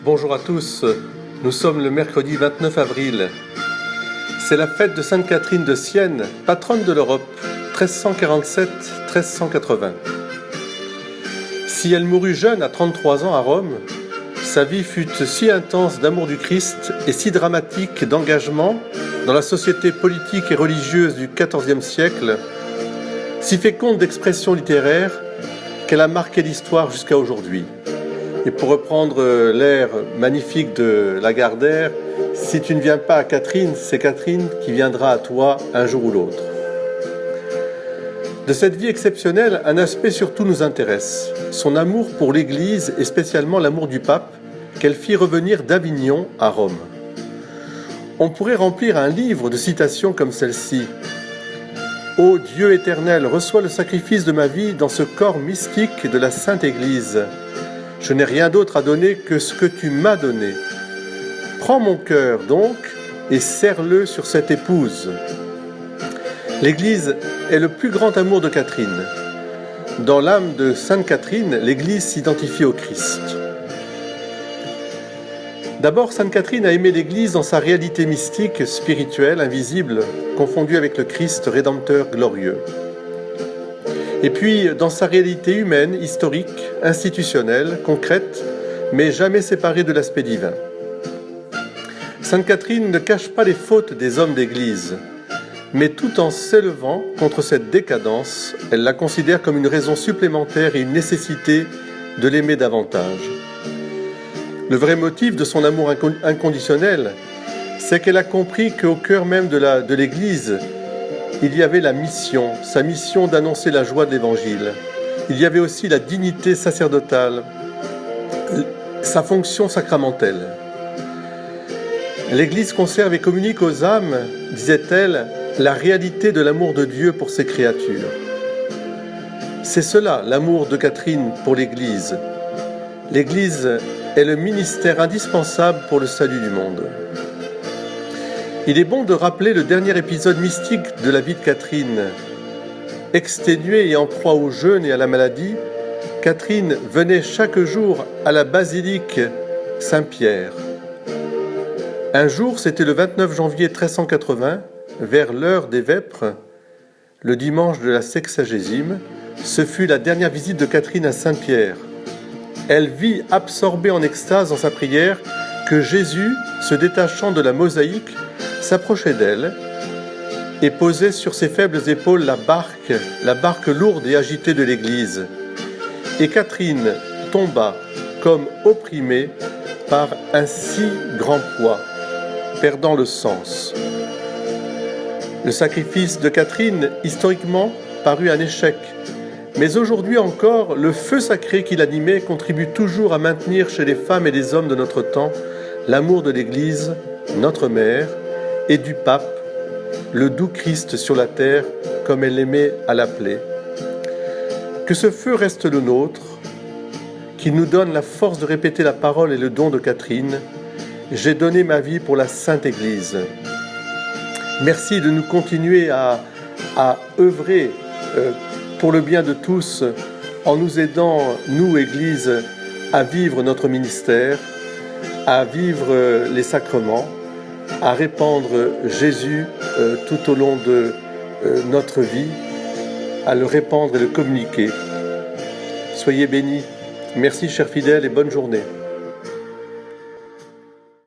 Bonjour à tous, nous sommes le mercredi 29 avril. C'est la fête de Sainte Catherine de Sienne, patronne de l'Europe, 1347-1380. Si elle mourut jeune à 33 ans à Rome, sa vie fut si intense d'amour du Christ et si dramatique d'engagement dans la société politique et religieuse du XIVe siècle, si féconde d'expressions littéraires, qu'elle a marqué l'histoire jusqu'à aujourd'hui. Et pour reprendre l'air magnifique de Lagardère, si tu ne viens pas à Catherine, c'est Catherine qui viendra à toi un jour ou l'autre. De cette vie exceptionnelle, un aspect surtout nous intéresse, son amour pour l'Église et spécialement l'amour du pape qu'elle fit revenir d'Avignon à Rome. On pourrait remplir un livre de citations comme celle-ci. « Ô Dieu éternel, reçois le sacrifice de ma vie dans ce corps mystique de la Sainte Église. Je n'ai rien d'autre à donner que ce que tu m'as donné. Prends mon cœur donc et serre-le sur cette épouse. » L'Église est le plus grand amour de Catherine. Dans l'âme de Sainte Catherine, l'Église s'identifie au Christ. D'abord, Sainte Catherine a aimé l'Église dans sa réalité mystique, spirituelle, invisible, confondue avec le Christ rédempteur glorieux. Et puis, dans sa réalité humaine, historique, institutionnelle, concrète, mais jamais séparée de l'aspect divin. Sainte Catherine ne cache pas les fautes des hommes d'Église, mais tout en s'élevant contre cette décadence, elle la considère comme une raison supplémentaire et une nécessité de l'aimer davantage. Le vrai motif de son amour inconditionnel, c'est qu'elle a compris qu'au cœur même de l'Église, il y avait la mission, sa mission d'annoncer la joie de l'Évangile. Il y avait aussi la dignité sacerdotale, sa fonction sacramentelle. L'Église conserve et communique aux âmes, disait-elle, la réalité de l'amour de Dieu pour ses créatures. C'est cela, l'amour de Catherine pour l'Église. L'Église est le ministère indispensable pour le salut du monde. Il est bon de rappeler le dernier épisode mystique de la vie de Catherine. Exténuée et en proie au jeûne et à la maladie, Catherine venait chaque jour à la basilique Saint-Pierre. Un jour, c'était le 29 janvier 1380, vers l'heure des vêpres, le dimanche de la Sexagésime, ce fut la dernière visite de Catherine à Saint-Pierre. Elle vit, absorbée en extase dans sa prière, que Jésus, se détachant de la mosaïque, s'approchait d'elle et posait sur ses faibles épaules la barque lourde et agitée de l'Église. Et Catherine tomba comme opprimée par un si grand poids, perdant le sens. Le sacrifice de Catherine, historiquement, parut un échec. Mais aujourd'hui encore, le feu sacré qui l'animait contribue toujours à maintenir chez les femmes et les hommes de notre temps l'amour de l'Église, notre mère, et du pape, le doux Christ sur la terre, comme elle aimait à l'appeler. Que ce feu reste le nôtre, qu'il nous donne la force de répéter la parole et le don de Catherine. J'ai donné ma vie pour la Sainte Église. Merci de nous continuer à œuvrer pour le bien de tous, en nous aidant, nous, Église, à vivre notre ministère, à vivre les sacrements, à répandre Jésus tout au long de notre vie, à le répandre et le communiquer. Soyez bénis. Merci, chers fidèles, et bonne journée.